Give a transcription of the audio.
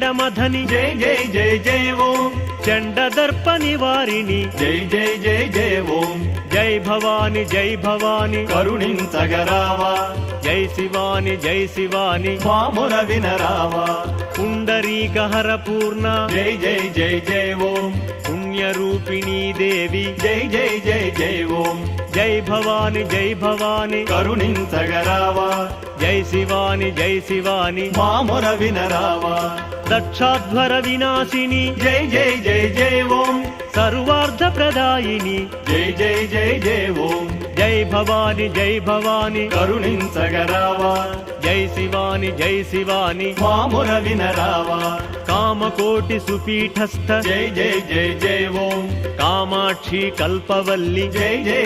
చండమధని జై జై జై జై ఓం చండదర్ప నివారిణి జై జై జై జై ఓం జై భవాని జై భవాని కరుణించగరావా జై శివాని జై శివాని మాముర వినరావా పుండరీకహర పూర్ణ జై జై జై జై ఓం పుణ్యరూపిణీ దేవి జై జై జై జై ఓం జై భవాని జై భవాని కరుణించగరావా జై శివాని జై శివాని మాముర వినరావా దక్షాధ్వర వినాశిని జై జై జై జై ఓం సర్వార్థ ప్రదాయిని జై జై జై జై ఓం జై భవాని జై భవాని కరుణించగరావా జై శివాని జై శివాని మాముర వినరావా కామకోటి సుపీఠస్థ జై జై జై జై ఓం కామాక్షి కల్పవల్లి జై జై